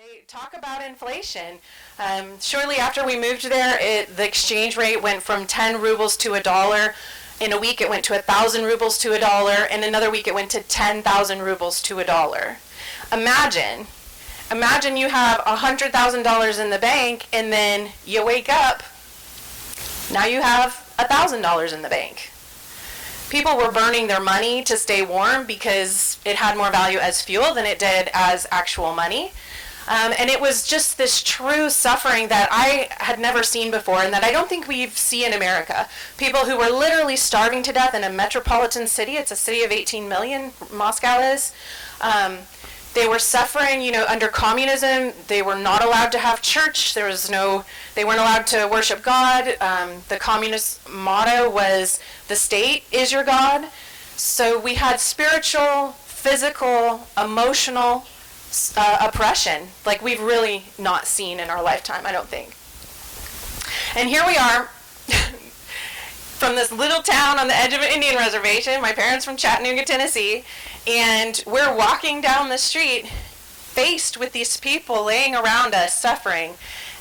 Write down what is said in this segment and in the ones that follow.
They talk about inflation. Shortly after we moved there, the exchange rate went from 10 rubles to $1. In a week, it went to 1,000 rubles to $1. In another week, it went to 10,000 rubles to $1. Imagine you have $100,000 in the bank, and then you wake up. Now you have $1,000 in the bank. People were burning their money to stay warm because it had more value as fuel than it did as actual money. And it was just this true suffering that I had never seen before, and that I don't think we see in America. People who were literally starving to death in a metropolitan city. It's a city of 18 million, Moscow is. They were suffering, under communism. They were not allowed to have church. They weren't allowed to worship God. The communist motto was, the state is your God. So we had spiritual, physical, emotional oppression like we've really not seen in our lifetime, I don't think. And here we are from this little town on the edge of an Indian reservation, my parents from Chattanooga, Tennessee, and we're walking down the street faced with these people laying around us suffering.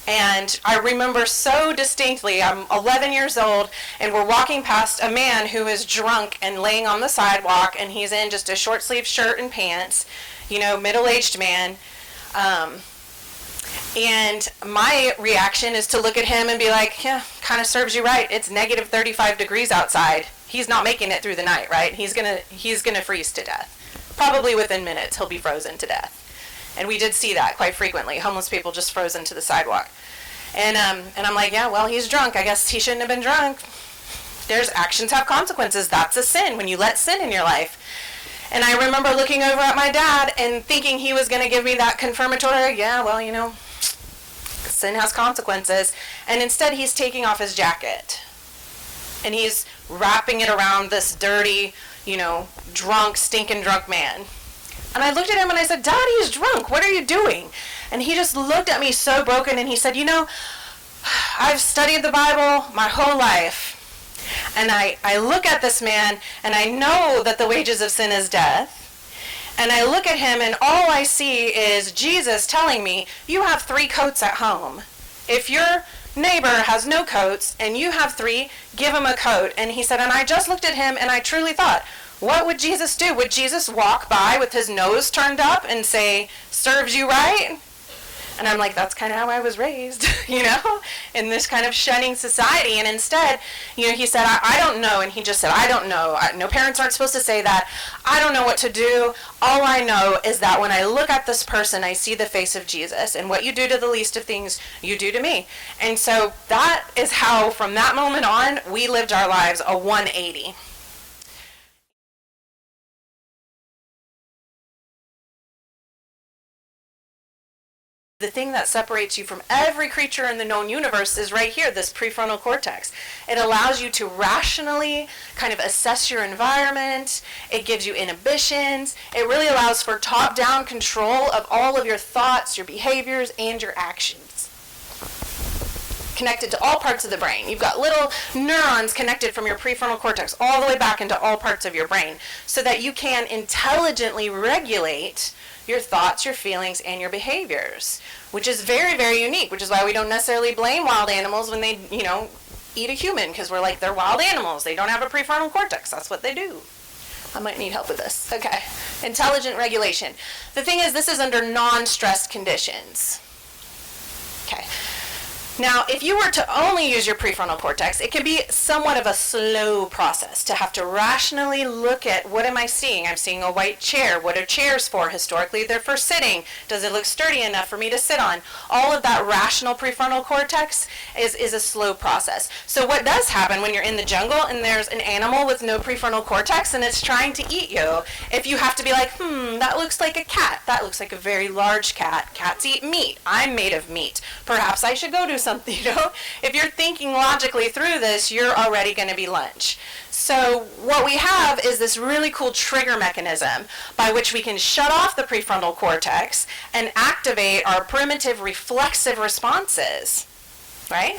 And I remember so distinctly, I'm 11 years old, and we're walking past a man who is drunk and laying on the sidewalk, and he's in just a short sleeve shirt and pants, middle-aged man. And my reaction is to look at him and be like, yeah, kind of serves you right. It's negative 35 degrees outside. He's not making it through the night, right? He's gonna freeze to death. Probably within minutes, he'll be frozen to death. And we did see that quite frequently. Homeless people just frozen to the sidewalk. And I'm like, yeah, well, he's drunk. I guess he shouldn't have been drunk. There's actions have consequences. That's a sin when you let sin in your life. And I remember looking over at my dad and thinking he was going to give me that confirmatory, yeah, well, sin has consequences. And instead he's taking off his jacket. And he's wrapping it around this dirty, stinking drunk man. And I looked at him and I said, Dad, he's drunk. What are you doing? And he just looked at me so broken and he said, I've studied the Bible my whole life. And I look at this man and I know that the wages of sin is death. And I look at him and all I see is Jesus telling me, you have 3 coats at home. If your neighbor has no coats and you have 3, give him a coat. And he said, and I just looked at him and I truly thought, what would Jesus do? Would Jesus walk by with his nose turned up and say, serves you right? And I'm like, that's kind of how I was raised, in this kind of shunning society. And instead, he said, I don't know. And he just said, I don't know. No parents aren't supposed to say that. I don't know what to do. All I know is that when I look at this person, I see the face of Jesus. And what you do to the least of things, you do to me. And so that is how, from that moment on, we lived our lives a 180. The thing that separates you from every creature in the known universe is right here, this prefrontal cortex. It allows you to rationally kind of assess your environment. It gives you inhibitions. It really allows for top-down control of all of your thoughts, your behaviors, and your actions. Connected to all parts of the brain. You've got little neurons connected from your prefrontal cortex all the way back into all parts of your brain so that you can intelligently regulate your thoughts, your feelings, and your behaviors, which is very, very unique, which is why we don't necessarily blame wild animals when they, eat a human, because we're like, they're wild animals. They don't have a prefrontal cortex. That's what they do. I might need help with this. Okay. Intelligent regulation. The thing is, this is under non-stressed conditions. Okay. Now, if you were to only use your prefrontal cortex, it can be somewhat of a slow process to have to rationally look at, what am I seeing? I'm seeing a white chair. What are chairs for? Historically, they're for sitting. Does it look sturdy enough for me to sit on? All of that rational prefrontal cortex is a slow process. So what does happen when you're in the jungle and there's an animal with no prefrontal cortex and it's trying to eat you? If you have to be like, that looks like a cat. That looks like a very large cat. Cats eat meat. I'm made of meat. Perhaps I should go do something. If you're thinking logically through this, you're already going to be lunch. So what we have is this really cool trigger mechanism by which we can shut off the prefrontal cortex and activate our primitive reflexive responses, right?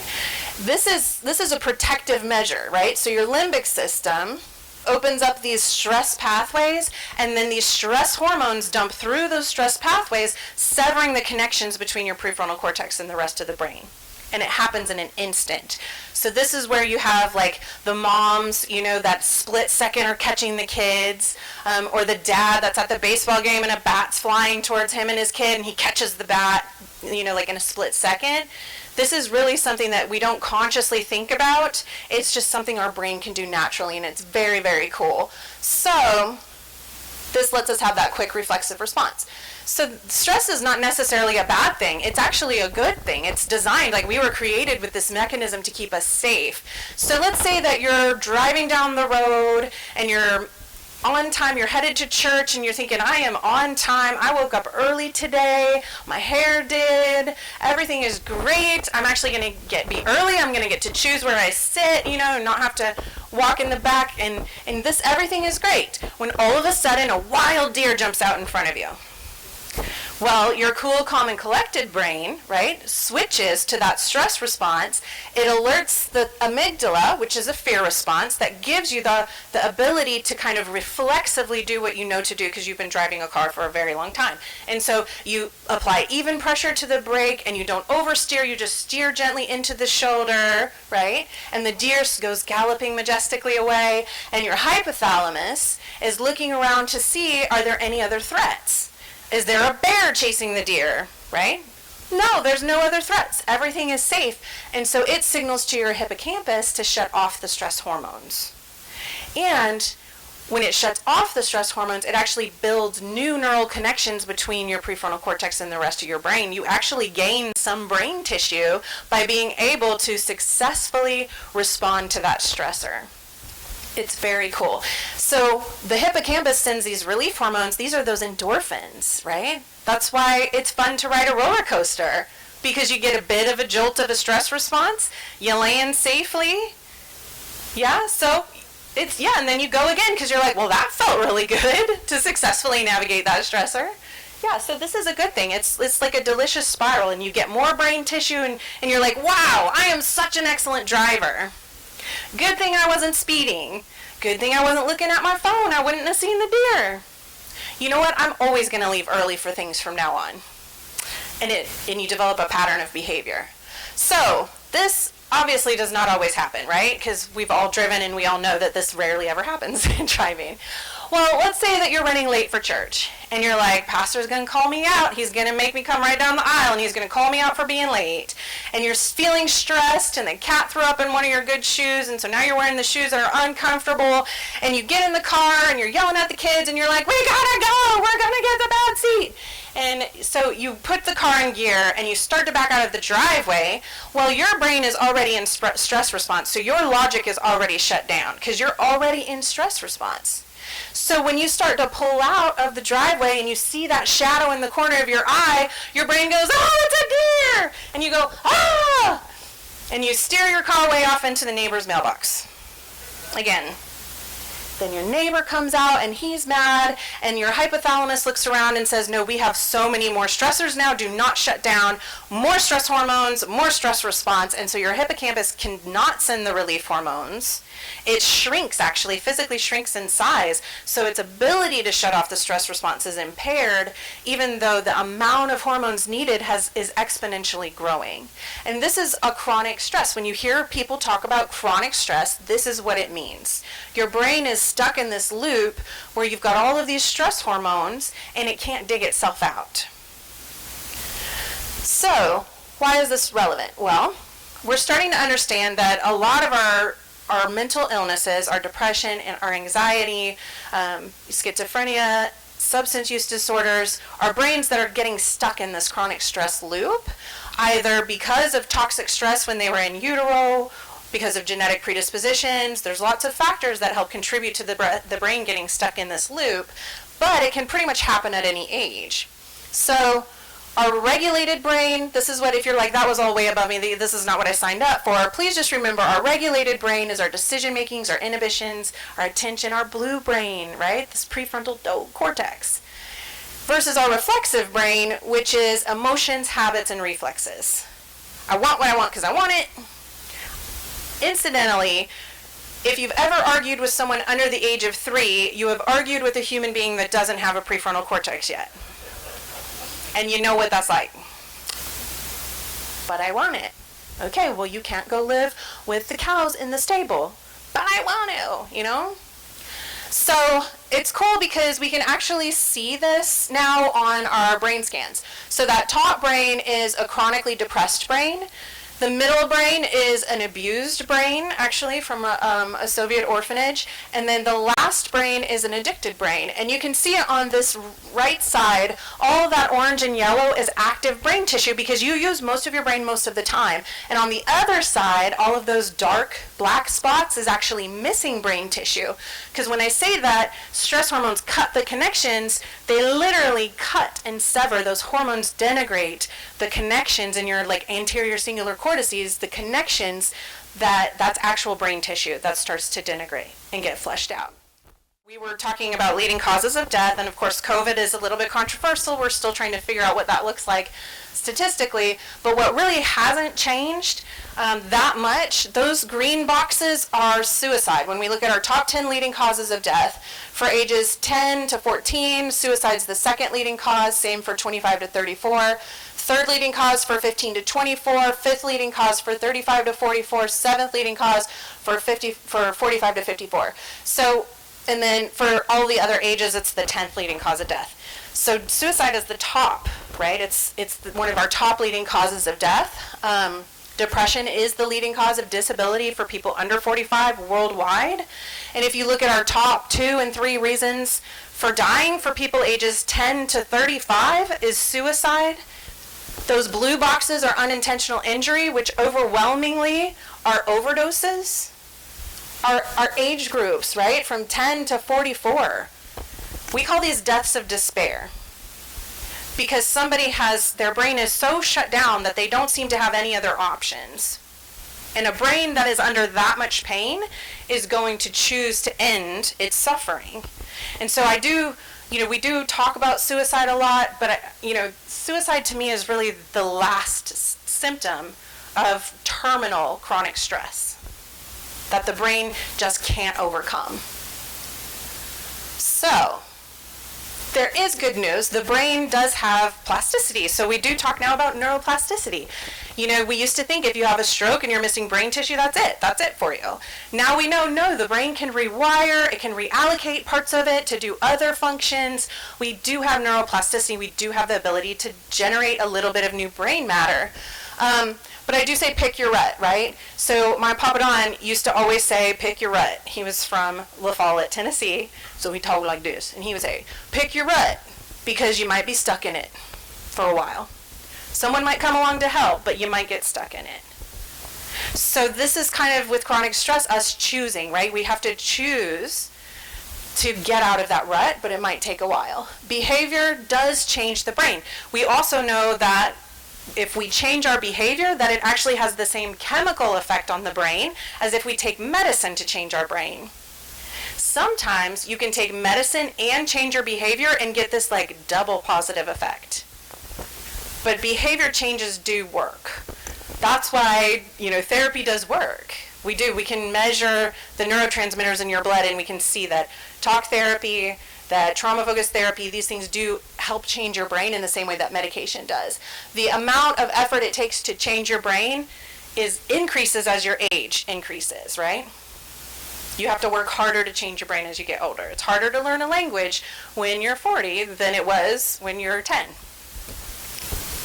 This is a protective measure, right? So your limbic system opens up these stress pathways, and then these stress hormones dump through those stress pathways, severing the connections between your prefrontal cortex and the rest of the brain. And it happens in an instant. So this is where you have like the moms, that split second are catching the kids, or the dad that's at the baseball game and a bat's flying towards him and his kid and he catches the bat, like in a split second. This is really something that we don't consciously think about. It's just something our brain can do naturally, and it's very, very cool. So this lets us have that quick reflexive response. So stress is not necessarily a bad thing. It's actually a good thing. It's designed, like we were created with this mechanism to keep us safe. So let's say that you're driving down the road and you're on time, you're headed to church and you're thinking, I am on time, I woke up early today, my hair did, everything is great, I'm actually going to be early, I'm going to get to choose where I sit, and not have to walk in the back, and this, everything is great, when all of a sudden a wild deer jumps out in front of you. Well, your cool, calm, and collected brain, right, switches to that stress response. It alerts the amygdala, which is a fear response, that gives you the ability to kind of reflexively do what you know to do because you've been driving a car for a very long time. And so you apply even pressure to the brake and you don't oversteer, you just steer gently into the shoulder, right? And the deer goes galloping majestically away, and your hypothalamus is looking around to see, are there any other threats? Is there a bear chasing the deer, right? No, there's no other threats. Everything is safe. And so it signals to your hippocampus to shut off the stress hormones. And when it shuts off the stress hormones, it actually builds new neural connections between your prefrontal cortex and the rest of your brain. You actually gain some brain tissue by being able to successfully respond to that stressor. It's very cool. So the hippocampus sends these relief hormones. These are those endorphins, right? That's why it's fun to ride a roller coaster, because you get a bit of a jolt of a stress response. You land safely. Yeah, so and then you go again because you're like, well, that felt really good to successfully navigate that stressor. Yeah, so this is a good thing. It's like a delicious spiral, and you get more brain tissue, and you're like, wow, I am such an excellent driver. Good thing I wasn't speeding. Good thing I wasn't looking at my phone. I wouldn't have seen the deer. You know what? I'm always going to leave early for things from now on. And you develop a pattern of behavior. So this obviously does not always happen, right? Because we've all driven and we all know that this rarely ever happens in driving. Well, let's say that you're running late for church and you're like, pastor's going to call me out. He's going to make me come right down the aisle and he's going to call me out for being late. And you're feeling stressed and the cat threw up in one of your good shoes, and so now you're wearing the shoes that are uncomfortable, and you get in the car and you're yelling at the kids and you're like, we gotta go, we're going to get the bad seat. And so you put the car in gear and you start to back out of the driveway. Well, your brain is already in stress response, so your logic is already shut down because you're already in stress response. So when you start to pull out of the driveway and you see that shadow in the corner of your eye, your brain goes, oh, it's a deer! And you go, ah! And you steer your car way off into the neighbor's mailbox. Again. Then your neighbor comes out and he's mad, and your hypothalamus looks around and says, no, we have so many more stressors now, do not shut down, more stress hormones, more stress response, and so your hippocampus cannot send the relief hormones. It shrinks, actually, physically shrinks in size, so its ability to shut off the stress response is impaired, even though the amount of hormones needed is exponentially growing. And this is a chronic stress. When you hear people talk about chronic stress, this is what it means. Your brain is stuck in this loop where you've got all of these stress hormones and it can't dig itself out. So, why is this relevant? Well, we're starting to understand that a lot of our mental illnesses, our depression and our anxiety, schizophrenia, substance use disorders, are brains that are getting stuck in this chronic stress loop, either because of toxic stress when they were in utero, because of genetic predispositions. There's lots of factors that help contribute to the brain getting stuck in this loop, but it can pretty much happen at any age. So our regulated brain, this is what, if you're like, that was all way above me, this is not what I signed up for, please just remember our regulated brain is our decision makings, our inhibitions, our attention, our blue brain, right? This prefrontal cortex. Versus our reflexive brain, which is emotions, habits, and reflexes. I want what I want because I want it. Incidentally, If you've ever argued with someone under the age of 3, you have argued with a human being that doesn't have a prefrontal cortex yet. And you know what that's like. But I want it. Okay, well, you can't go live with the cows in the stable. But I want to, you know? So it's cool because we can actually see this now on our brain scans. So that top brain is a chronically depressed brain. The middle brain is an abused brain, actually, from a Soviet orphanage. And then the last brain is an addicted brain. And you can see it on this right side. All of that orange and yellow is active brain tissue because you use most of your brain most of the time. And on the other side, all of those dark black spots is actually missing brain tissue. Because when I say that, stress hormones cut the connections, they literally cut and sever. Those hormones denigrate the connections in your like anterior singular cortices, the connections that's actual brain tissue that starts to denigrate and get flushed out. We were talking about leading causes of death, and of course COVID is a little bit controversial. We're still trying to figure out what that looks like statistically, but what really hasn't changed that much, those green boxes are suicide. When we look at our top 10 leading causes of death, for ages 10 to 14, suicide's the second leading cause, same for 25 to 34. Third leading cause for 15 to 24, fifth leading cause for 35 to 44, seventh leading cause for 45 to 54. So, and then for all the other ages, it's the 10th leading cause of death. So suicide is the top, right? It's one of our top leading causes of death. Depression is the leading cause of disability for people under 45 worldwide. And if you look at our top 2 and 3 reasons for dying for people ages 10 to 35 is suicide. Those blue boxes are unintentional injury, which overwhelmingly are overdoses. Our age groups, right, from 10 to 44. We call these deaths of despair because somebody their brain is so shut down that they don't seem to have any other options. And a brain that is under that much pain is going to choose to end its suffering. And so we do talk about suicide a lot, but suicide to me is really the last symptom of terminal chronic stress that the brain just can't overcome. So, there is good news. The brain does have plasticity. So we do talk now about neuroplasticity. We used to think if you have a stroke and you're missing brain tissue, that's it. That's it for you. Now we know, no, the brain can rewire, it can reallocate parts of it to do other functions. We do have neuroplasticity. We do have the ability to generate a little bit of new brain matter. But I do say pick your rut, right? So my Papa Don used to always say, pick your rut. He was from La Follette, Tennessee, so he talked like this. And he would say, pick your rut, because you might be stuck in it for a while. Someone might come along to help, but you might get stuck in it. So this is kind of with chronic stress, us choosing, right? We have to choose to get out of that rut, but it might take a while. Behavior does change the brain. We also know that if we change our behavior, that it actually has the same chemical effect on the brain as if we take medicine to change our brain. Sometimes you can take medicine and change your behavior and get this like double positive effect. But behavior changes do work. That's why, therapy does work. We can measure the neurotransmitters in your blood and we can see that talk therapy, that trauma-focused therapy, these things do help change your brain in the same way that medication does. The amount of effort it takes to change your brain increases as your age increases, right? You have to work harder to change your brain as you get older. It's harder to learn a language when you're 40 than it was when you're 10.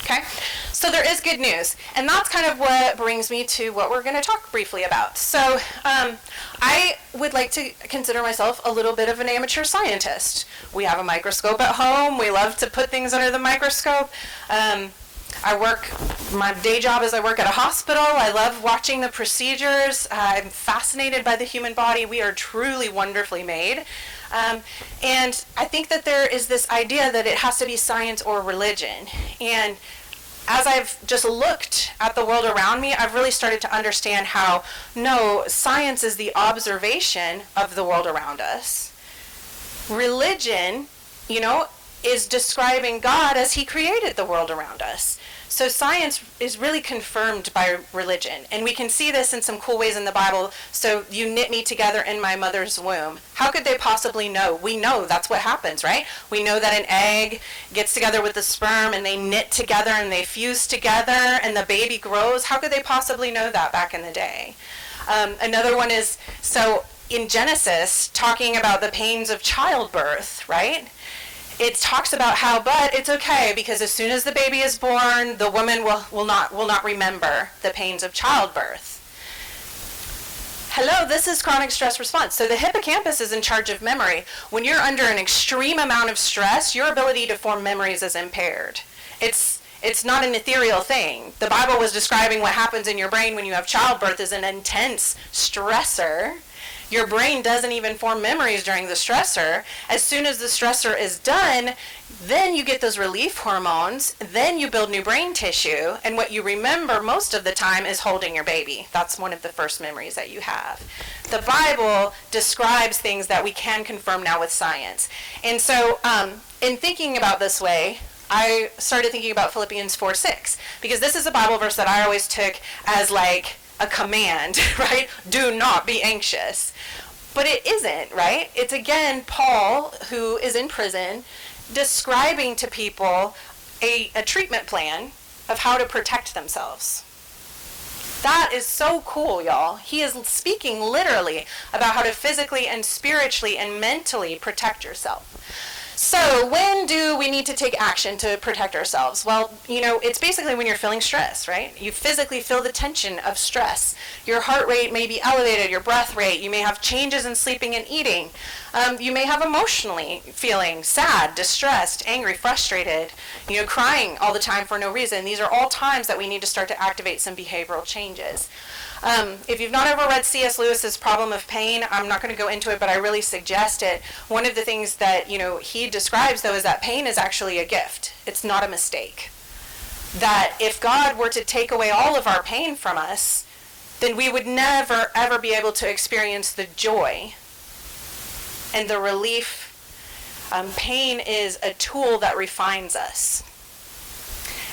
Okay? So there is good news. And that's kind of what brings me to what we're going to talk briefly about. So I would like to consider myself a little bit of an amateur scientist. We have a microscope at home. We love to put things under the microscope. My day job is I work at a hospital. I love watching the procedures. I'm fascinated by the human body. We are truly wonderfully made. And I think that there is this idea that it has to be science or religion. And as I've just looked at the world around me, I've really started to understand how, no, science is the observation of the world around us. Religion, is describing God as he created the world around us. So science is really confirmed by religion, and we can see this in some cool ways in the Bible. So you knit me together in my mother's womb. How could they possibly know? We know that's what happens, right? We know that an egg gets together with the sperm and they knit together and they fuse together and the baby grows. How could they possibly know that back in the day? Another one is, so in Genesis, talking about the pains of childbirth, right? It talks about how, but it's okay because as soon as the baby is born, the woman will not remember the pains of childbirth. Hello, this is chronic stress response. So the hippocampus is in charge of memory. When you're under an extreme amount of stress, your ability to form memories is impaired. It's not an ethereal thing. The Bible was describing what happens in your brain when you have childbirth as an intense stressor. Your brain doesn't even form memories during the stressor. As soon as the stressor is done, then you get those relief hormones, then you build new brain tissue, and what you remember most of the time is holding your baby. That's one of the first memories that you have. The Bible describes things that we can confirm now with science. And so in thinking about this way, I started thinking about Philippians 4:6, because this is a Bible verse that I always took as like a command, right? Do not be anxious. But it isn't, right? It's again Paul, who is in prison, describing to people a treatment plan of how to protect themselves. That is so cool, y'all. He is speaking literally about how to physically and spiritually and mentally protect yourself. So when do we need to take action to protect ourselves? Well, it's basically when you're feeling stress, right? You physically feel the tension of stress. Your heart rate may be elevated, your breath rate. You may have changes in sleeping and eating. You may have emotionally feeling sad, distressed, angry, frustrated, crying all the time for no reason. These are all times that we need to start to activate some behavioral changes. If you've not ever read C.S. Lewis's Problem of Pain, I'm not going to go into it, but I really suggest it. One of the things that, he describes, though, is that pain is actually a gift. It's not a mistake. That if God were to take away all of our pain from us, then we would never, ever be able to experience the joy and the relief. Pain is a tool that refines us.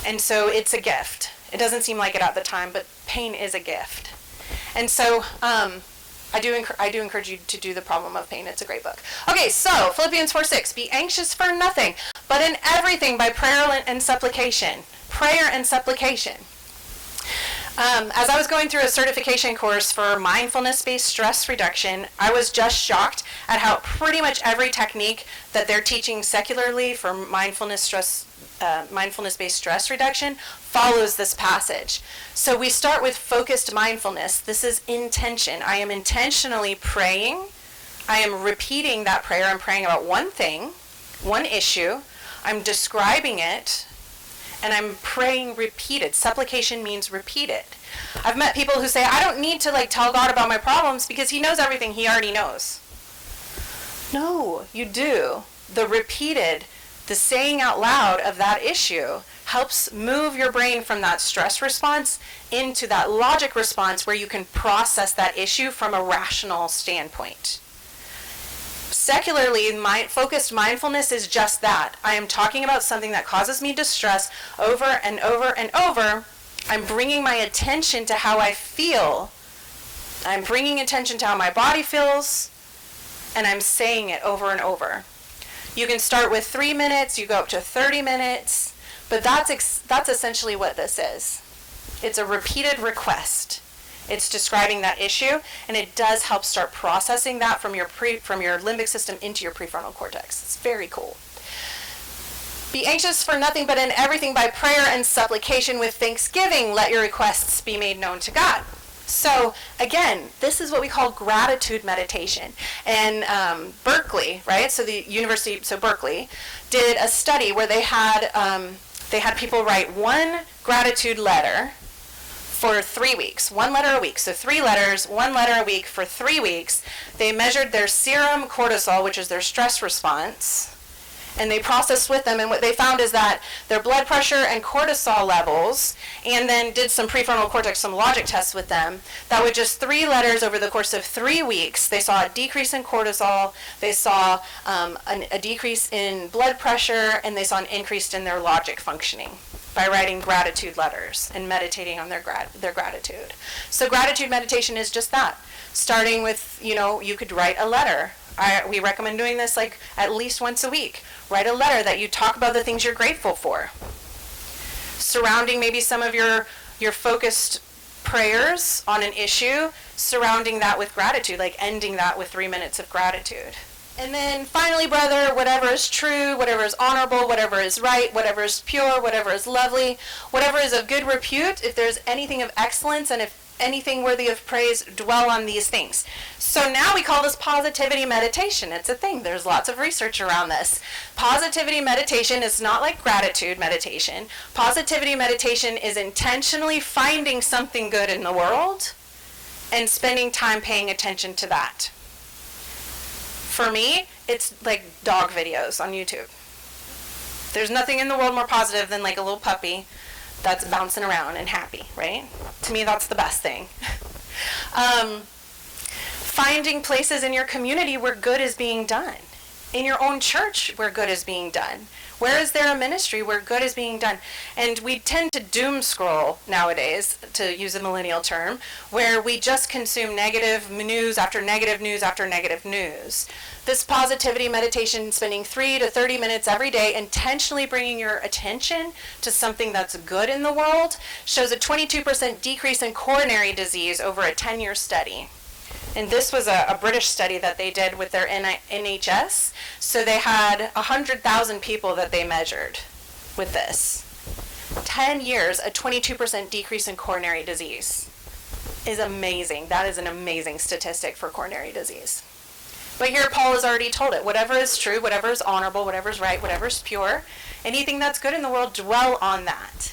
And so it's a gift. It doesn't seem like it at the time, but pain is a gift. And so I do encourage you to do The Problem of Pain. It's a great book. Okay, so Philippians 4:6, be anxious for nothing, but in everything by prayer and supplication. Prayer and supplication. As I was going through a certification course for mindfulness-based stress reduction, I was just shocked at how pretty much every technique that they're teaching secularly for mindfulness-based stress reduction follows this passage. So we start with focused mindfulness. This is intention. I am intentionally praying. I am repeating that prayer. I'm praying about one thing, one issue. I'm describing it, and I'm praying repeated. Supplication means repeated. I've met people who say, I don't need to tell God about my problems because he knows everything. He already knows. No, you do. The saying out loud of that issue helps move your brain from that stress response into that logic response where you can process that issue from a rational standpoint. Secularly, focused mindfulness is just that. I am talking about something that causes me distress over and over and over. I'm bringing my attention to how I feel. I'm bringing attention to how my body feels, and I'm saying it over and over. You can start with 3 minutes, you go up to 30 minutes, but that's essentially what this is. It's a repeated request. It's describing that issue, and it does help start processing that from your limbic system into your prefrontal cortex. It's very cool. Be anxious for nothing, but in everything by prayer and supplication with thanksgiving, let your requests be made known to God. So again, this is what we call gratitude meditation. And Berkeley, right? So Berkeley did a study where they had people write one gratitude letter for 3 weeks, 1 letter a week. So 3 letters, 1 letter a week for 3 weeks. They measured their serum cortisol, which is their stress response, and they processed with them, and what they found is that their blood pressure and cortisol levels, and then did some prefrontal cortex, some logic tests with them, that with just 3 letters over the course of 3 weeks, they saw a decrease in cortisol, they saw a decrease in blood pressure, and they saw an increase in their logic functioning. by writing gratitude letters and meditating on their gratitude. So gratitude meditation is just that. Starting with, you could write a letter. We recommend doing this like at least once a week. Write a letter that you talk about the things you're grateful for. Surrounding maybe some of your focused prayers on an issue, surrounding that with gratitude, like ending that with 3 minutes of gratitude. And then finally, brother, whatever is true, whatever is honorable, whatever is right, whatever is pure, whatever is lovely, whatever is of good repute, if there's anything of excellence and if anything worthy of praise, dwell on these things. So now we call this positivity meditation. It's a thing. There's lots of research around this. Positivity meditation is not like gratitude meditation. Positivity meditation is intentionally finding something good in the world and spending time paying attention to that. For me, it's like dog videos on YouTube. There's nothing in the world more positive than like a little puppy that's bouncing around and happy, right? To me, that's the best thing. Finding places in your community where good is being done. In your own church where good is being done. Where is there a ministry where good is being done? And we tend to doom scroll nowadays, to use a millennial term, where we just consume negative news after negative news after negative news. This positivity meditation, spending 3 to 30 minutes every day, intentionally bringing your attention to something that's good in the world, shows a 22% decrease in coronary disease over a 10-year study. And this was a British study that they did with their NHS. So they had 100,000 people that they measured with this. 10 years, a 22% decrease in coronary disease is amazing. That is an amazing statistic for coronary disease. But here Paul has already told it. Whatever is true, whatever is honorable, whatever is right, whatever is pure, anything that's good in the world, dwell on that.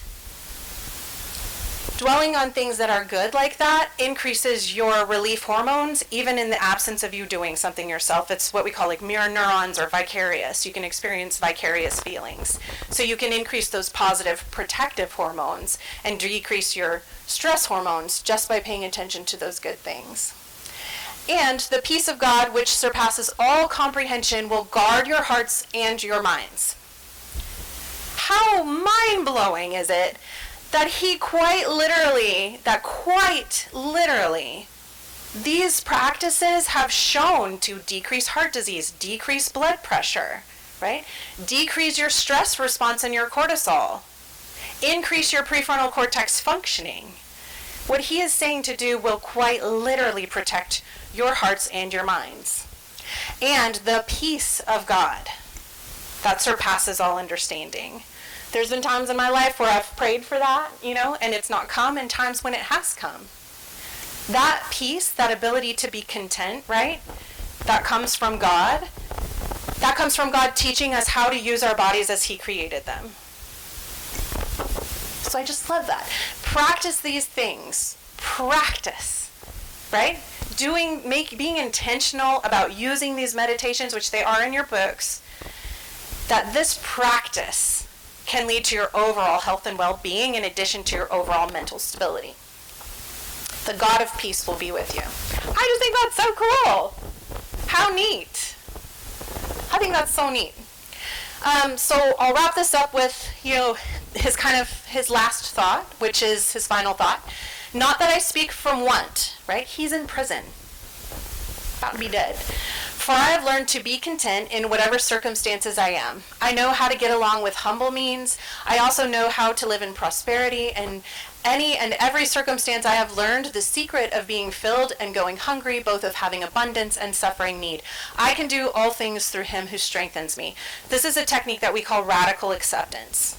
Dwelling on things that are good like that increases your relief hormones, even in the absence of you doing something yourself. It's what we call like mirror neurons or vicarious. You can experience vicarious feelings. So you can increase those positive protective hormones and decrease your stress hormones just by paying attention to those good things. And the peace of God, which surpasses all comprehension, will guard your hearts and your minds. How mind-blowing is it that quite literally, these practices have shown to decrease heart disease, decrease blood pressure, right? Decrease your stress response and your cortisol, increase your prefrontal cortex functioning. What he is saying to do will quite literally protect your hearts and your minds. And the peace of God that surpasses all understanding. There's been times in my life where I've prayed for that, and it's not come, and times when it has come. That peace, that ability to be content, right? That comes from God. That comes from God teaching us how to use our bodies as he created them. So I just love that. Practice these things. Practice, right? Being intentional about using these meditations, which they are in your books, that this practice can lead to your overall health and well-being in addition to your overall mental stability. The God of peace will be with you. I just think that's so cool. How neat. I think that's so neat. So I'll wrap this up with, his last thought, which is his final thought. Not that I speak from want, right? He's in prison. About to be dead. For I have learned to be content in whatever circumstances I am. I know how to get along with humble means. I also know how to live in prosperity. And any and every circumstance I have learned the secret of being filled and going hungry, both of having abundance and suffering need. I can do all things through him who strengthens me. This is a technique that we call radical acceptance.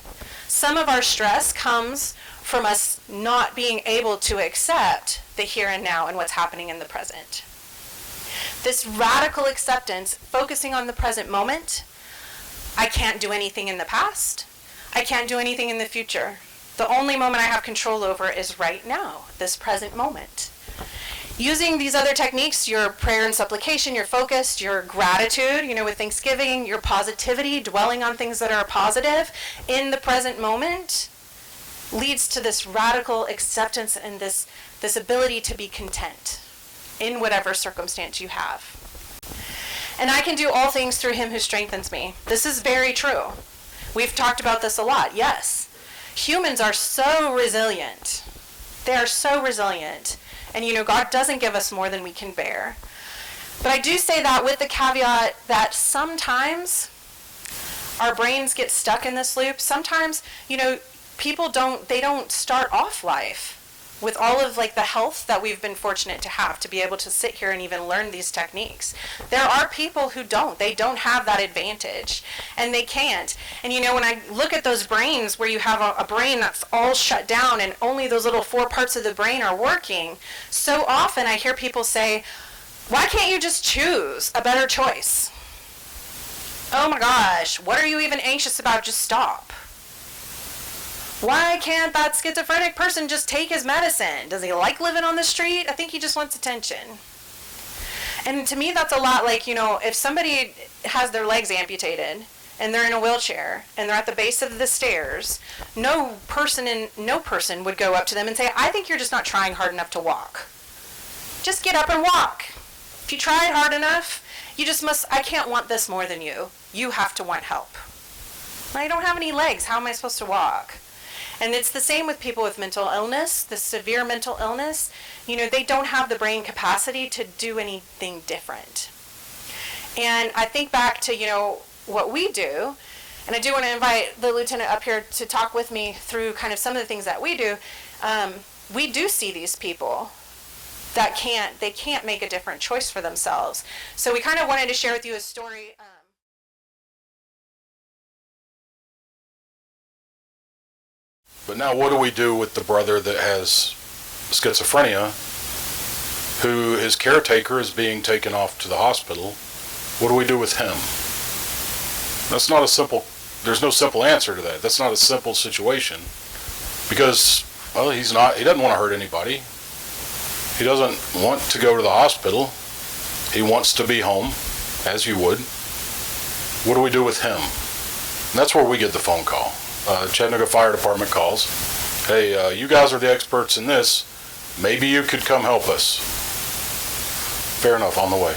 Some of our stress comes from us not being able to accept the here and now and what's happening in the present. This radical acceptance, focusing on the present moment. I can't do anything in the past. I can't do anything in the future. The only moment I have control over is right now, this present moment. Using these other techniques, your prayer and supplication, your focus, your gratitude, with Thanksgiving, your positivity, dwelling on things that are positive in the present moment, leads to this radical acceptance and this ability to be content in whatever circumstance you have. And I can do all things through him who strengthens me. This is very true. We've talked about this a lot, yes. Humans are so resilient. They are so resilient. And God doesn't give us more than we can bear. But I do say that with the caveat that sometimes our brains get stuck in this loop. Sometimes, people don't start off life with all of the health that we've been fortunate to have, to be able to sit here and even learn these techniques. There are people who they don't have that advantage, and they can't. And when I look at those brains where you have a brain that's all shut down and only those little 4 parts of the brain are working, so often I hear people say, why can't you just choose a better choice? Oh my gosh, what are you even anxious about? Just stop. Why can't that schizophrenic person just take his medicine? Does he like living on the street? I think he just wants attention. And to me, that's a lot like, if somebody has their legs amputated and they're in a wheelchair and they're at the base of the stairs, no person would go up to them and say, I think you're just not trying hard enough to walk. Just get up and walk. If you try hard enough, I can't want this more than you. You have to want help. I don't have any legs. How am I supposed to walk? And it's the same with people with mental illness, the severe mental illness. They don't have the brain capacity to do anything different. And I think back to, what we do, and I do want to invite the lieutenant up here to talk with me through kind of some of the things that we do. We do see these people that can't make a different choice for themselves. So we kind of wanted to share with you a story. But now what do we do with the brother that has schizophrenia, who his caretaker is being taken off to the hospital? What do we do with him? There's no simple answer to that. That's not a simple situation. Because, he doesn't want to hurt anybody. He doesn't want to go to the hospital. He wants to be home, as you would. What do we do with him? And that's where we get the phone call. Chattanooga Fire Department calls. Hey, you guys are the experts in this. Maybe you could come help us. Fair enough, on the way.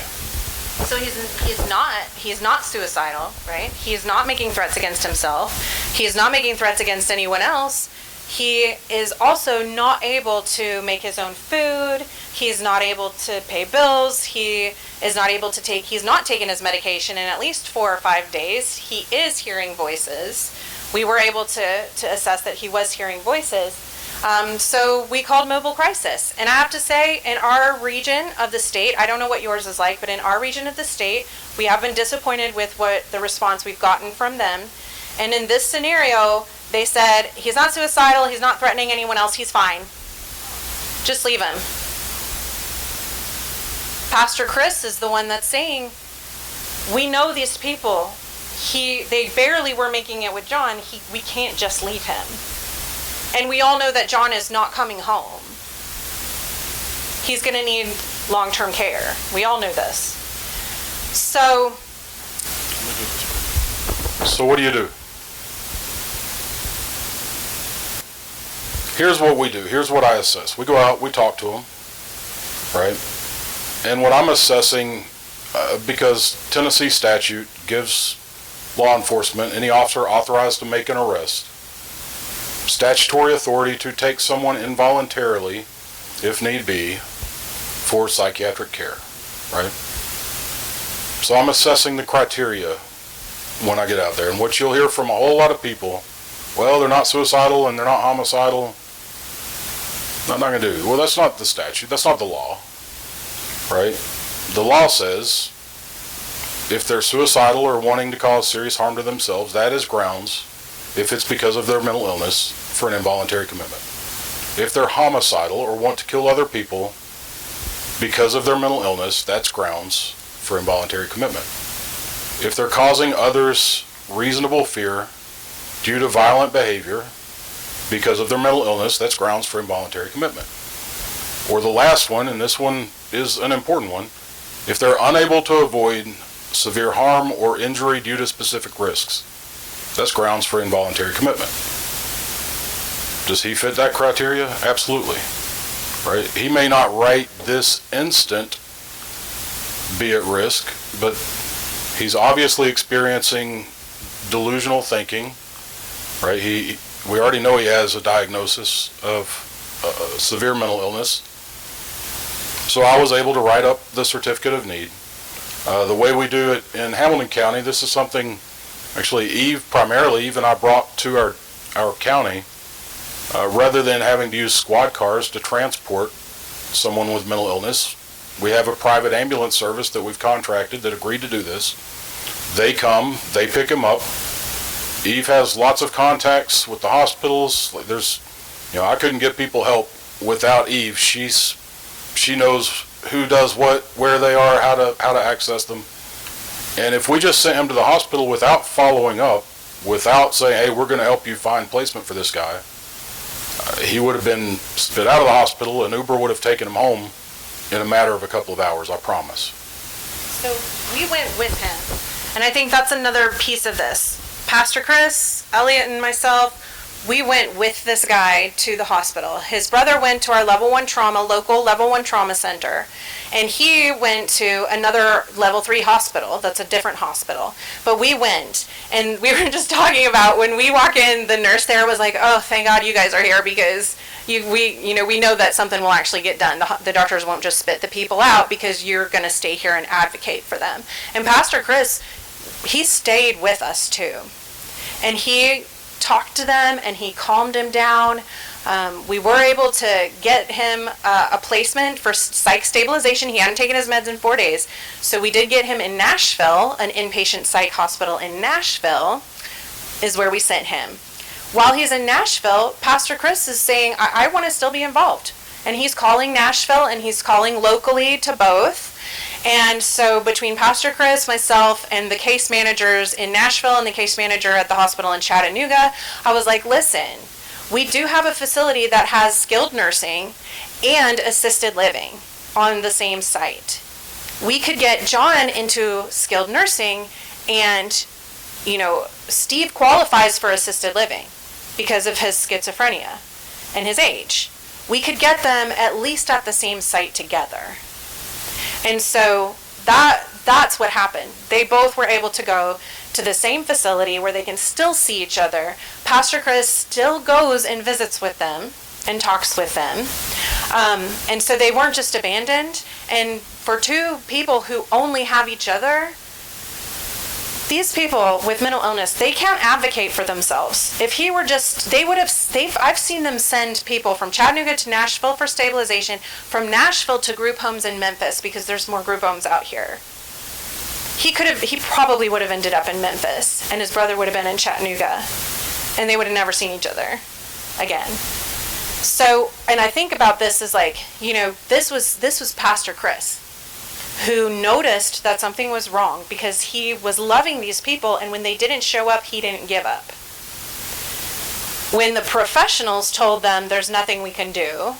So he's not suicidal, right? He's not making threats against himself. He's not making threats against anyone else. He is also not able to make his own food. He's not able to pay bills. He's not taking his medication in at least 4 or 5 days. He is hearing voices. We were able to assess that he was hearing voices. So we called mobile crisis. And I have to say, in our region of the state, I don't know what yours is like, but in our region of the state, we have been disappointed with what the response we've gotten from them. And in this scenario, they said, he's not suicidal, he's not threatening anyone else, he's fine. Just leave him. Pastor Chris is the one that's saying, we know these people. They barely were making it with John. We can't just leave him. And we all know that John is not coming home. He's going to need long-term care. We all know this. So what do you do? Here's what we do. Here's what I assess. We go out, we talk to them, right? And what I'm assessing, because Tennessee statute gives law enforcement, any officer authorized to make an arrest, statutory authority to take someone involuntarily, if need be, for psychiatric care, right? So I'm assessing the criteria when I get out there. And what you'll hear from a whole lot of people, well, they're not suicidal and they're not homicidal. I'm not going to do. Well, that's not the statute. That's not the law, right? The law says if they're suicidal or wanting to cause serious harm to themselves, that is grounds, if it's because of their mental illness, for an involuntary commitment. If they're homicidal or want to kill other people because of their mental illness, that's grounds for involuntary commitment. If they're causing others reasonable fear due to violent behavior because of their mental illness, that's grounds for involuntary commitment. Or the last one, and this one is an important one, if they're unable to avoid severe harm or injury due to specific risks, that's grounds for involuntary commitment. Does he fit that criteria? Absolutely. Right? He may not right this instant be at risk, but he's obviously experiencing delusional thinking, right? We already know he has a diagnosis of severe mental illness. So I was able to write up the certificate of need. The way we do it in Hamilton County, this is something actually Eve and I brought to our county, rather than having to use squad cars to transport someone with mental illness. We have a private ambulance service that we've contracted that agreed to do this. They come, they pick him up. Eve has lots of contacts with the hospitals. I couldn't get people help without Eve. She knows who does what, where they are, how to access them. And if we just sent him to the hospital without following up, without saying, hey, we're going to help you find placement for this guy, he would have been spit out of the hospital, and Uber would have taken him home in a matter of a couple of hours, I promise. So we went with him, and I think that's another piece of this. Pastor Chris, Eliott, and myself, we went with this guy to the hospital. His brother went to our local level 1 trauma center, and he went to another level 3 hospital. That's a different hospital. But we went, and we were just talking about when we walk in, the nurse there was like, oh, thank God you guys are here, because we know that something will actually get done. The doctors won't just spit the people out, because you're going to stay here and advocate for them. And Pastor Chris, he stayed with us too. And he talked to them, and he calmed him down. We were able to get him a placement for psych stabilization. He hadn't taken his meds in 4 days. So we did get him in Nashville, an inpatient psych hospital in Nashville is where we sent him. While he's in Nashville, Pastor Chris is saying, I want to still be involved. And he's calling Nashville, and he's calling locally to both. And so between Pastor Chris, myself, and the case managers in Nashville and the case manager at the hospital in Chattanooga, I was like, listen, we do have a facility that has skilled nursing and assisted living on the same site. We could get John into skilled nursing, and, Steve qualifies for assisted living because of his schizophrenia and his age. We could get them at least at the same site together. And so that's what happened. They both were able to go to the same facility where they can still see each other. Pastor Chris still goes and visits with them and talks with them. And so they weren't just abandoned. And for two people who only have each other, these people with mental illness, they can't advocate for themselves. If he were just, I've seen them send people from Chattanooga to Nashville for stabilization, from Nashville to group homes in Memphis, because there's more group homes out here. He probably would have ended up in Memphis, and his brother would have been in Chattanooga, and they would have never seen each other again. So, and I think about this as like, this was Pastor Chris, who noticed that something was wrong because he was loving these people, and when they didn't show up, he didn't give up. When the professionals told them there's nothing we can do,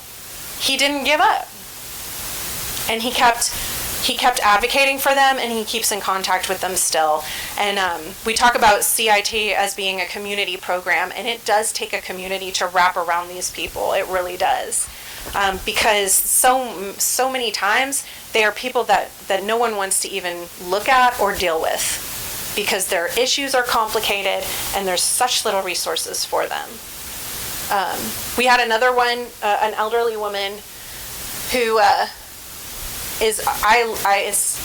he didn't give up. And he kept advocating for them, and he keeps in contact with them still. And we talk about CIT as being a community program, and it does take a community to wrap around these people. It really does. Because so many times they are people that no one wants to even look at or deal with, because their issues are complicated and there's such little resources for them. We had another one, an elderly woman who it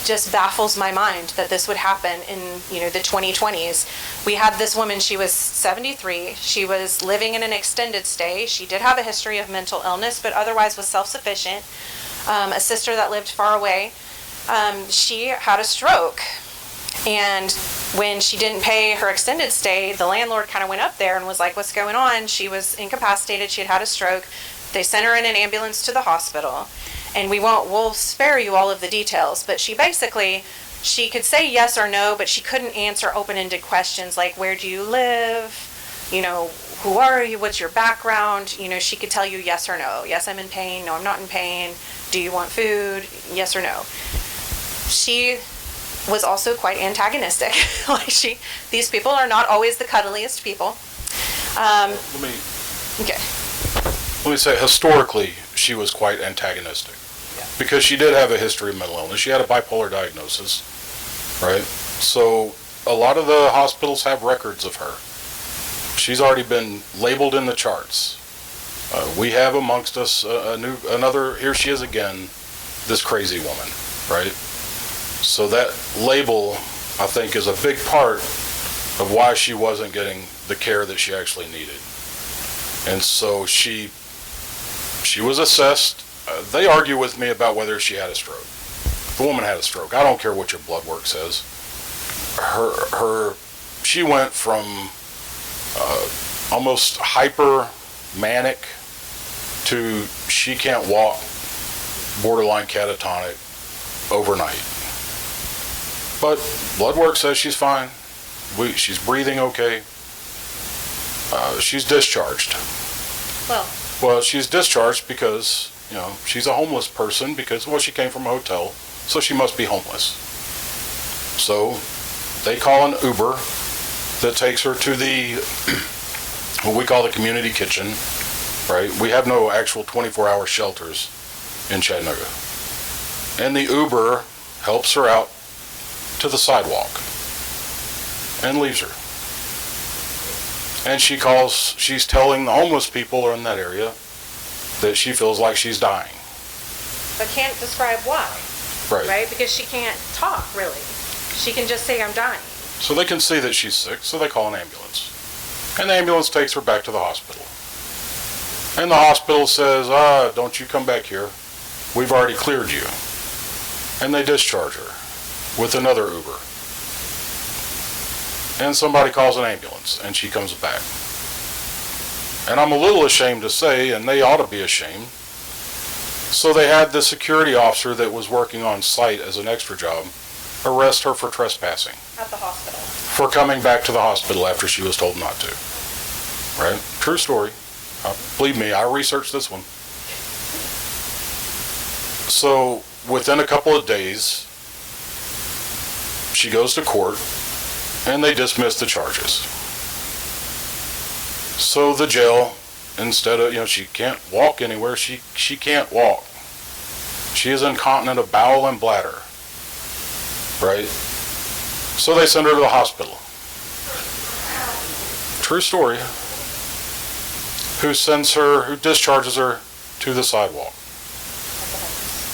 just baffles my mind that this would happen in the 2020s. We had this woman, she was 73, she was living in an extended stay, she did have a history of mental illness, but otherwise was self-sufficient, a sister that lived far away. She had a stroke, and when she didn't pay her extended stay, the landlord kind of went up there and was like, what's going on? She was incapacitated, she had a stroke. They sent her in an ambulance to the hospital. And we'll spare you all of the details, but she could say yes or no, but she couldn't answer open-ended questions like, where do you live? Who are you? What's your background? She could tell you yes or no. Yes, I'm in pain. No, I'm not in pain. Do you want food? Yes or no. She was also quite antagonistic. These people are not always the cuddliest people. Let me say, historically, she was quite antagonistic. Yeah. Because she did have a history of mental illness. She had a bipolar diagnosis, right? So a lot of the hospitals have records of her. She's already been labeled in the charts. We have amongst us another, here she is again, this crazy woman, right? So that label, I think, is a big part of why she wasn't getting the care that she actually needed. And so she was assessed. They argue with me about whether she had a stroke. The woman had a stroke. I don't care what your blood work says. She went from almost hyper manic to she can't walk, borderline catatonic overnight. But blood work says she's fine. She's breathing okay. She's discharged. Well, she's discharged because, she's a homeless person because, she came from a hotel, so she must be homeless. So they call an Uber that takes her to what we call the community kitchen, right? We have no actual 24-hour shelters in Chattanooga. And the Uber helps her out to the sidewalk and leaves her. And she's telling the homeless people in that area that she feels like she's dying. But can't describe why. Right? Because she can't talk, really. She can just say, I'm dying. So they can see that she's sick, so they call an ambulance. And the ambulance takes her back to the hospital. And the hospital says, don't you come back here. We've already cleared you. And they discharge her with another Uber. And somebody calls an ambulance, and she comes back. And I'm a little ashamed to say, and they ought to be ashamed, so they had the security officer that was working on site as an extra job arrest her for trespassing. At the hospital. For coming back to the hospital after she was told not to. Right? True story. Believe me, I researched this one. So within a couple of days, she goes to court, and they dismiss the charges. So the jail, instead of, she can't walk anywhere, she can't walk. She is incontinent of bowel and bladder. Right? So they send her to the hospital. True story. Who discharges her to the sidewalk.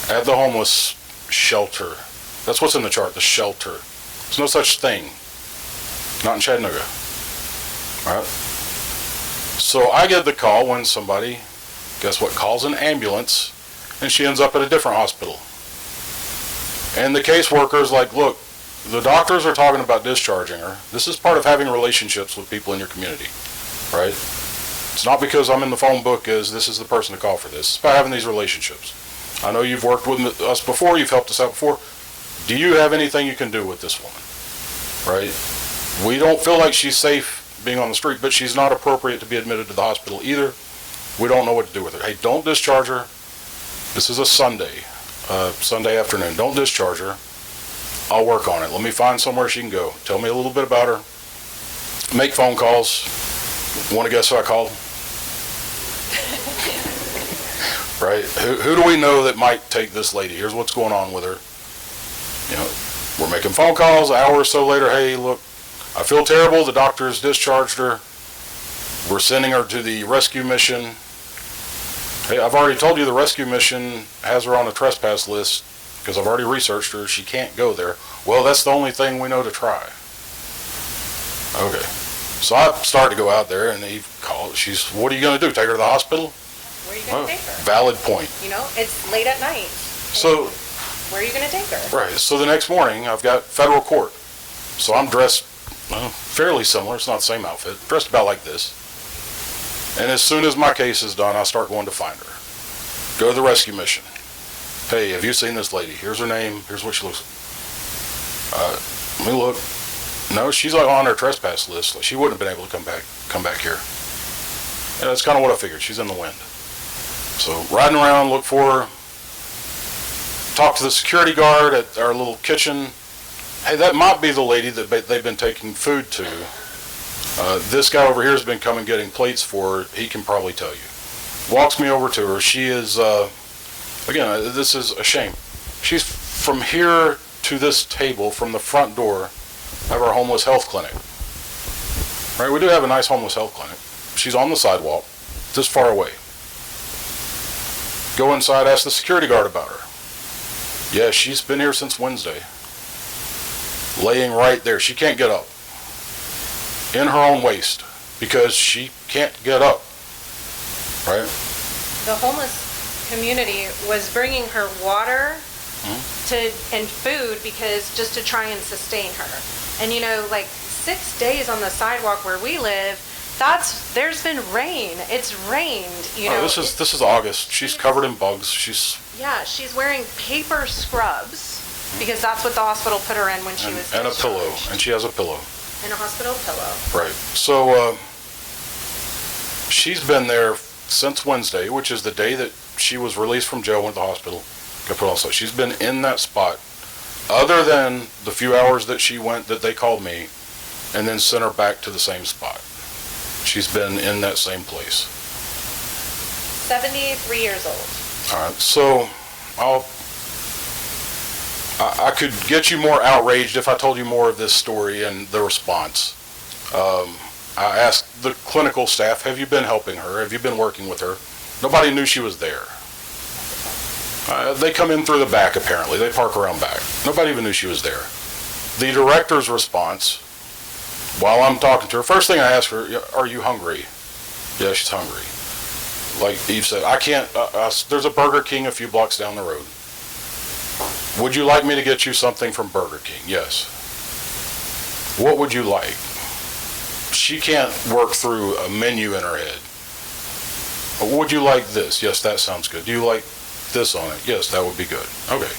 At the homeless shelter. That's what's in the chart, the shelter. There's no such thing. Not in Chattanooga. Right? So I get the call when somebody, guess what, calls an ambulance, and she ends up at a different hospital. And the caseworker is like, look, the doctors are talking about discharging her. This is part of having relationships with people in your community, right? It's not because I'm in the phone book as this is the person to call for this. It's about having these relationships. I know you've worked with us before, you've helped us out before. Do you have anything you can do with this woman, right? We don't feel like she's safe being on the street, but she's not appropriate to be admitted to the hospital either. We don't know what to do with her. Hey, don't discharge her. This is a Sunday afternoon. Don't discharge her. I'll work on it. Let me find somewhere she can go. Tell me a little bit about her. Make phone calls. Want to guess who I called? Right? Who do we know that might take this lady? Here's what's going on with her. We're making phone calls. An hour or so later, hey, look, I feel terrible. The doctors discharged her. We're sending her to the rescue mission. Hey, I've already told you the rescue mission has her on a trespass list because I've already researched her. She can't go there. Well, that's the only thing we know to try. Okay. So I start to go out there, and he calls. What are you going to do? Take her to the hospital? Where are you going to take her? Valid point. It's late at night. So, where are you going to take her? Right. So the next morning, I've got federal court. So I'm dressed fairly similar. It's not the same outfit. Dressed about like this. And as soon as my case is done, I start going to find her. Go to the rescue mission. Hey, have you seen this lady? Here's her name. Here's what she looks like. Let me look. No, she's on her trespass list. She wouldn't have been able to come back here. And that's kind of what I figured. She's in the wind. So riding around, look for her. Talk to the security guard at our little kitchen. Hey, that might be the lady that they've been taking food to. This guy over here has been coming getting plates for her. He can probably tell you. Walks me over to her. She is, again, this is a shame. She's from here to this table, from the front door of our homeless health clinic. Right? We do have a nice homeless health clinic. She's on the sidewalk, this far away. Go inside, ask the security guard about her. Yeah, she's been here since Wednesday. Laying right there. She can't get up. In her own waste. Because she can't get up. Right? The homeless community was bringing her water and food because just to try and sustain her. And you know, like 6 days on the sidewalk where we live, there's been rain. It's rained, you know. This is August. She's covered in bugs. She's wearing paper scrubs because that's what the hospital put her in when she was discharged. And a pillow, and she has a pillow. And a hospital pillow. Right. So she's been there since Wednesday, which is the day that she was released from jail, went to the hospital. Got put on site. She's been in that spot, other than the few hours that she went that they called me, and then sent her back to the same spot. She's been in that same place. 73 years old. All right, so I could get you more outraged if I told you more of this story and the response. I asked the clinical staff, have you been helping her? Have you been working with her? Nobody knew she was there. They come in through the back, apparently. They park around back. Nobody even knew she was there. The director's response, while I'm talking to her, first thing I asked her, are you hungry? Yeah, she's hungry. Like Eve said, I can't, there's a Burger King a few blocks down the road. Would you like me to get you something from Burger King? Yes. What would you like? She can't work through a menu in her head. Would you like this? Yes, that sounds good. Do you like this on it? Yes, that would be good. Okay.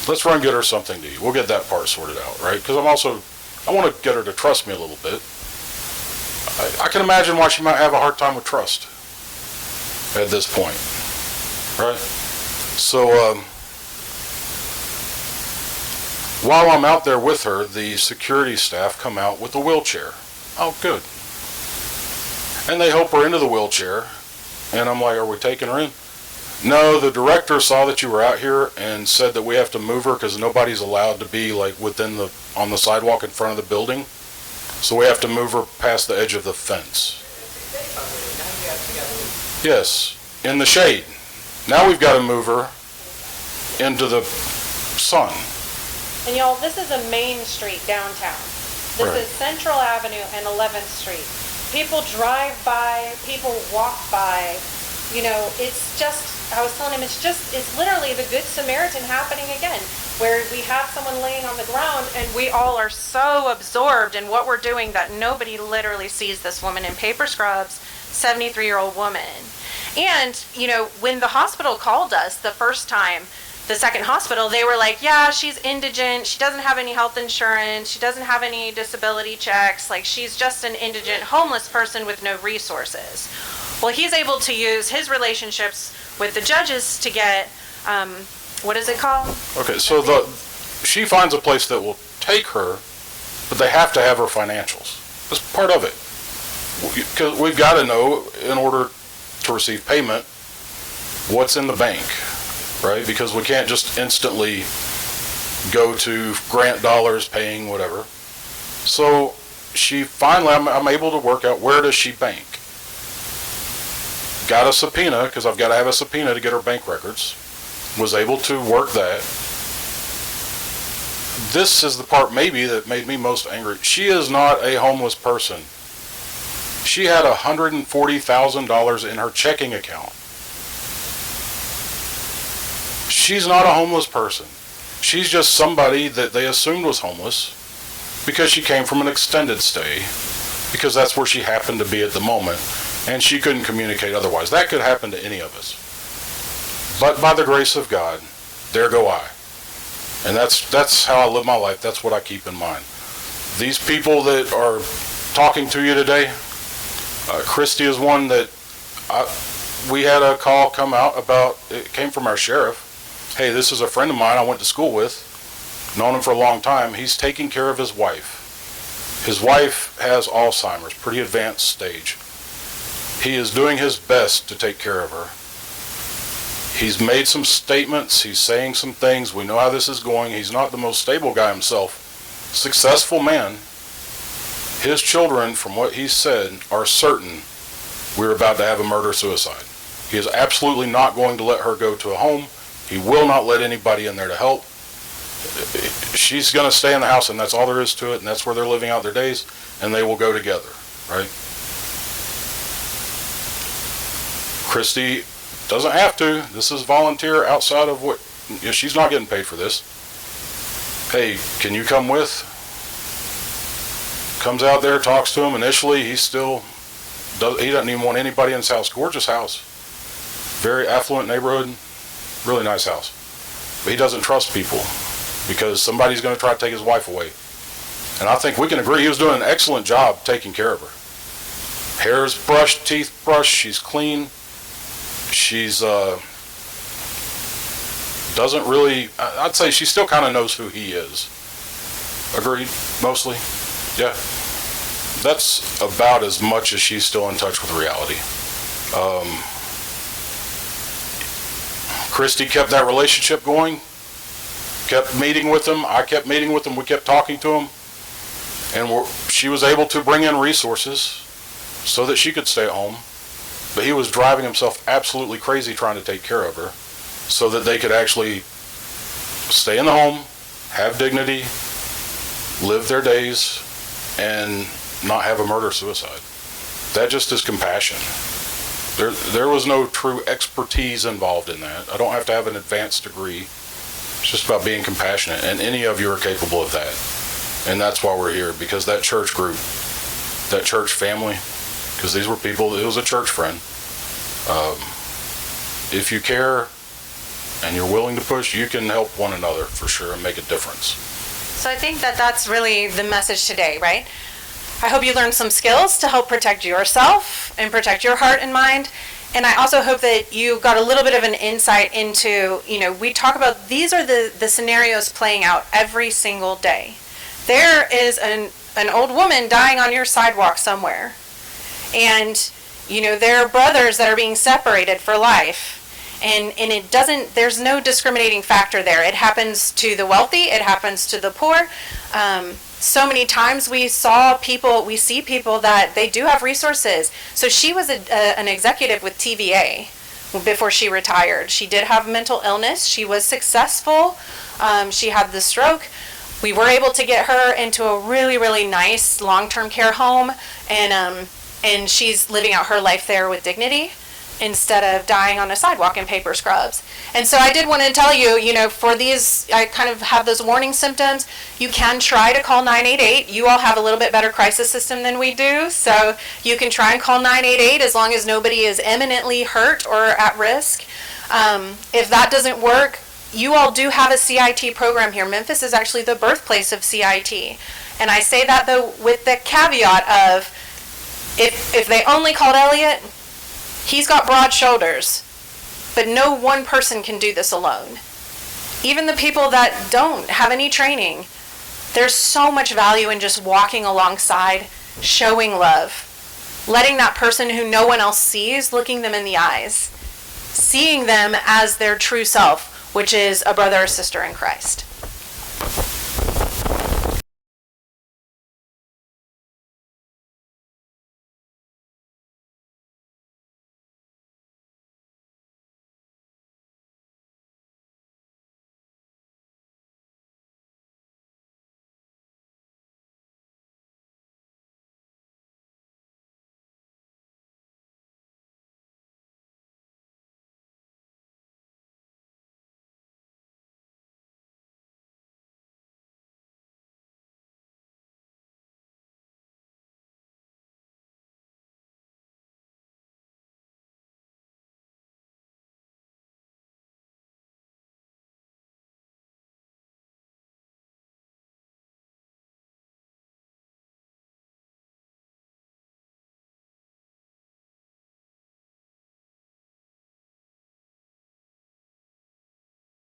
Let's run and get her something to eat. We'll get that part sorted out, right? Because I want to get her to trust me a little bit. I can imagine why she might have a hard time with trust at this point, right? So while I'm out there with her, the security staff come out with a wheelchair. Oh, good. And they help her into the wheelchair, and I'm like, are we taking her in? No, the director saw that you were out here and said that we have to move her because nobody's allowed to be like on the sidewalk in front of the building. So we have to move her past the edge of the fence. Yes, in the shade. Now we've got to move her into the sun. And y'all, this is a main street downtown. This is Central Avenue and 11th Street. People drive by, people walk by. You know, it's just, I was telling him, it's literally the Good Samaritan happening again, where we have someone laying on the ground and we all are so absorbed in what we're doing that nobody literally sees this woman in paper scrubs, 73-year-old woman. And, you know, when the hospital called us the first time, the second hospital, they were like, yeah, she's indigent, she doesn't have any health insurance, she doesn't have any disability checks, like she's just an indigent homeless person with no resources. Well, he's able to use his relationships with the judges to get, what is it called? Okay, so she finds a place that will take her, but they have to have her financials. That's part of it. Because we've got to know, in order to receive payment, what's in the bank. Right? Because we can't just instantly go to grant dollars paying whatever. So she finally, I'm able to work out where does she bank. Got a subpoena, because I've got to have a subpoena to get her bank records. Was able to work that. This is the part maybe that made me most angry. She is not a homeless person. She had $140,000 in her checking account. She's not a homeless person. She's just somebody that they assumed was homeless because she came from an extended stay, because that's where she happened to be at the moment, and she couldn't communicate otherwise. That could happen to any of us. But by the grace of God, there go I. And that's how I live my life. That's what I keep in mind. These people that are talking to you today, Christy is one that we had a call come out about, it came from our sheriff. Hey, this is a friend of mine I went to school with, known him for a long time. He's taking care of his wife. His wife has Alzheimer's, pretty advanced stage. He is doing his best to take care of her. He's made some statements, he's saying some things, we know how this is going. He's not the most stable guy himself. Successful man. his children, from what he said, are certain we're about to have a murder-suicide. He is absolutely not going to let her go to a home. He will not let anybody in there to help. She's going to stay in the house, and that's all there is to it, and that's where they're living out their days, and they will go together, right? Christy doesn't have to. This is volunteer outside of what, she's not getting paid for this. Hey, can you come with? Comes out there, talks to him. Initially, he doesn't even want anybody in his house. Gorgeous house. Very affluent neighborhood. Really nice house. But he doesn't trust people because somebody's going to try to take his wife away. And I think we can agree he was doing an excellent job taking care of her. Hair's brushed, teeth brushed, she's clean. She's, doesn't really, I'd say she still kind of knows who he is. Agreed, mostly. Yeah. That's about as much as she's still in touch with reality. Christy kept that relationship going, kept meeting with him. I kept meeting with him. We kept talking to him. And she was able to bring in resources so that she could stay at home. But he was driving himself absolutely crazy trying to take care of her so that they could actually stay in the home, have dignity, live their days, and not have a murder-suicide. That just is compassion. There was no true expertise involved in that. I don't have to have an advanced degree. It's just about being compassionate, and any of you are capable of that. And that's why we're here, because that church group, that church family, because these were people, it was a church friend. If you care and you're willing to push, you can help one another for sure and make a difference. So I think that that's really the message today, right? I hope you learned some skills to help protect yourself and protect your heart and mind. And I also hope that you got a little bit of an insight into, we talk about these are the scenarios playing out every single day. There is an old woman dying on your sidewalk somewhere. And, there are brothers that are being separated for life. And there's no discriminating factor there. It happens to the wealthy, it happens to the poor. So many times we see people that they do have resources. So she was an executive with TVA before she retired. She did have mental illness. She was successful. She had the stroke. We were able to get her into a really, really nice long-term care home, and she's living out her life there with dignity instead of dying on a sidewalk in paper scrubs. And so I did want to tell you, for these, I kind of have those warning symptoms. You can try to call 988. You all have a little bit better crisis system than we do, so you can try and call 988 as long as nobody is imminently hurt or at risk. If that doesn't work, you all do have a CIT program here. Memphis is actually the birthplace of CIT. And I say that, though, with the caveat of, if they only called Eliott, he's got broad shoulders, but no one person can do this alone. Even the people that don't have any training, there's so much value in just walking alongside, showing love, letting that person who no one else sees, looking them in the eyes, seeing them as their true self, which is a brother or sister in Christ.